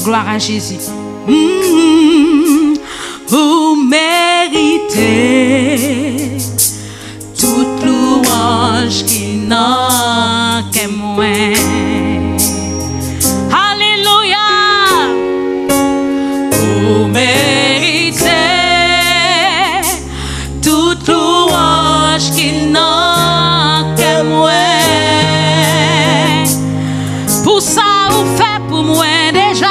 Gloire à Jésus. Vous méritez toute louange qui n'a qu'à moi. Alléluia. Vous méritez toute louange qui n'a qu'à moi. Pour ça, vous faites pour moi déjà.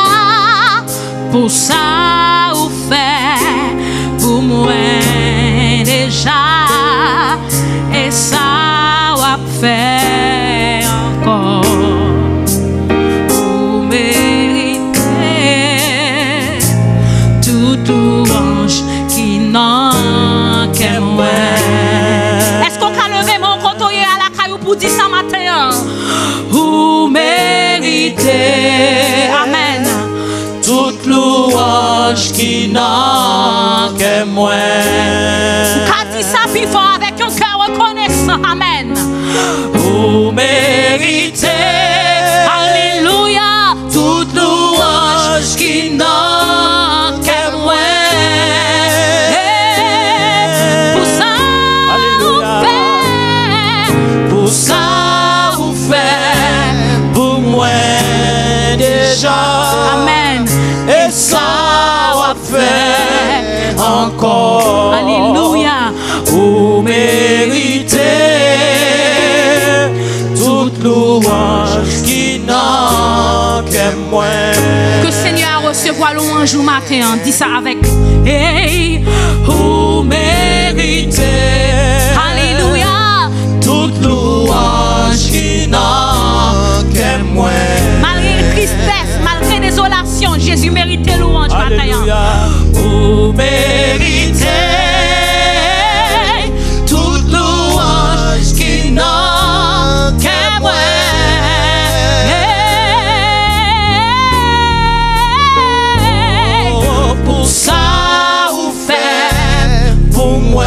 Pour ça, vous faites pour moi déjà. Et ça, vous fait encore. Vous méritez toute louange qui n'a qu'à moi. Est-ce qu'on peut lever mon côté à la caillou pour dire ça matin? Vous méritez. Amen. Toute louange qui n'a que moi. Qu'a dit ça plus fort avec un cœur reconnaissant. Amen. Vous méritez. Alléluia. Toute louange qui n'a que moi. Pour ça vous faites. Pour ça vous faites. Pour moi déjà. Amen. Et ça va faire encore. Alléluia. Vous méritez toute louange qui n'a que moi. Que Seigneur recevoir louange au matin. Dis ça avec. Hey, vous méritez. Alléluia. Toute louange qui n'a que moi. Malgré tristesse, malgré désolation, Jésus méritait louange matin. Vous méritez toute louange qui n'a que moi. Pour ça vous faites pour moi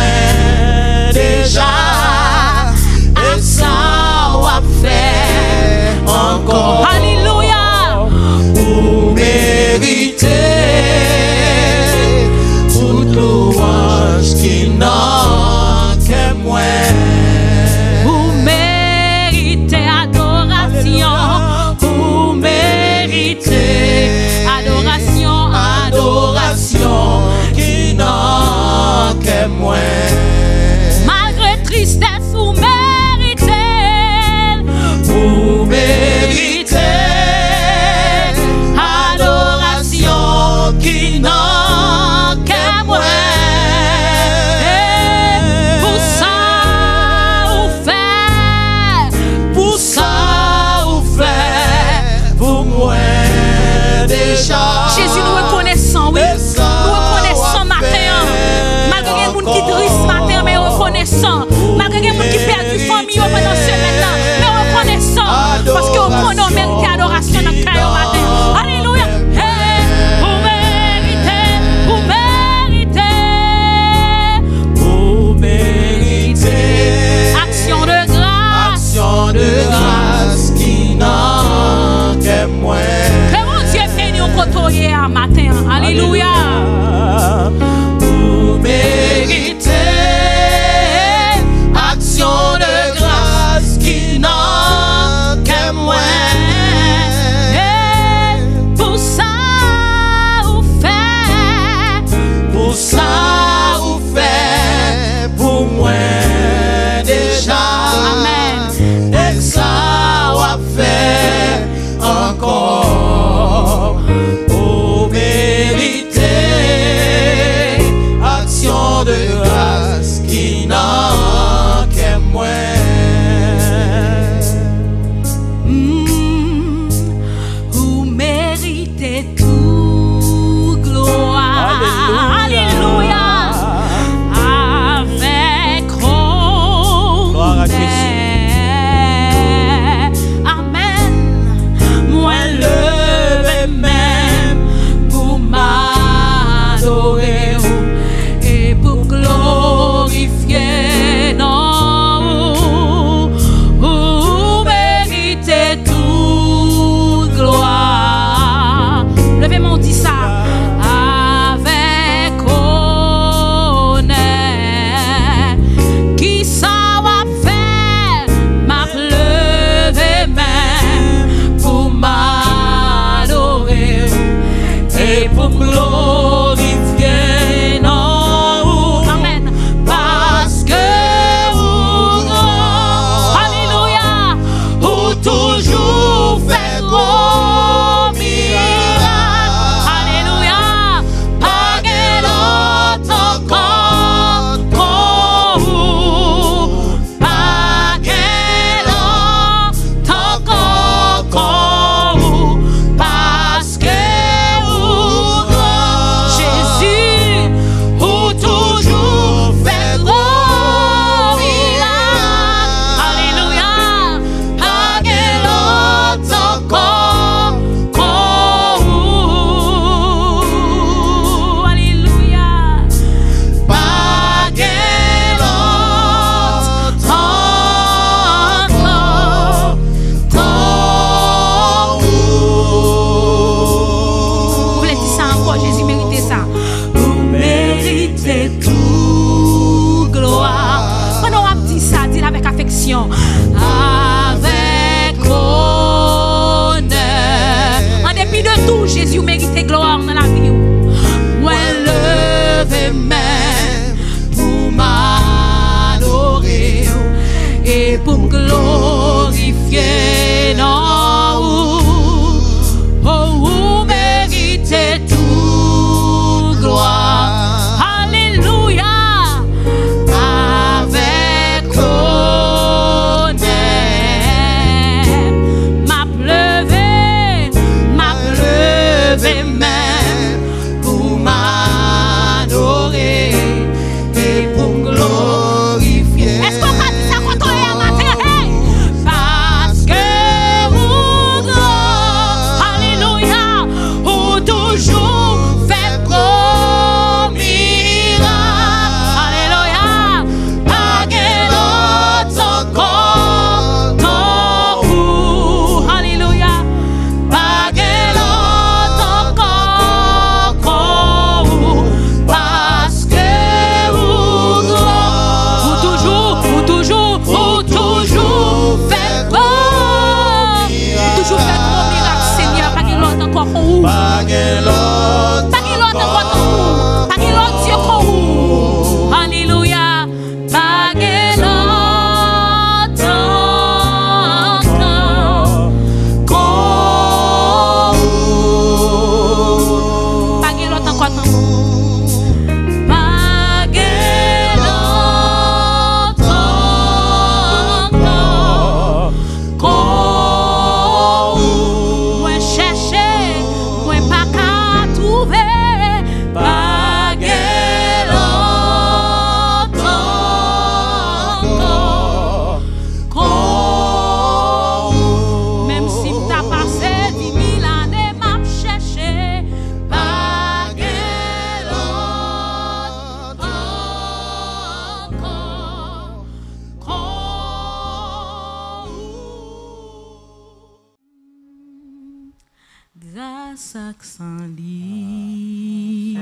grâce à sans lit,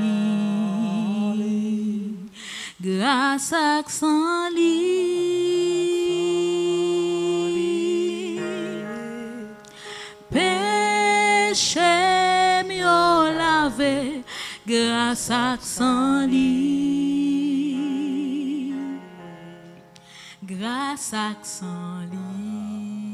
grâce à sans lit, péché mieux lavé, grâce à sans lit, grâce à sans lit.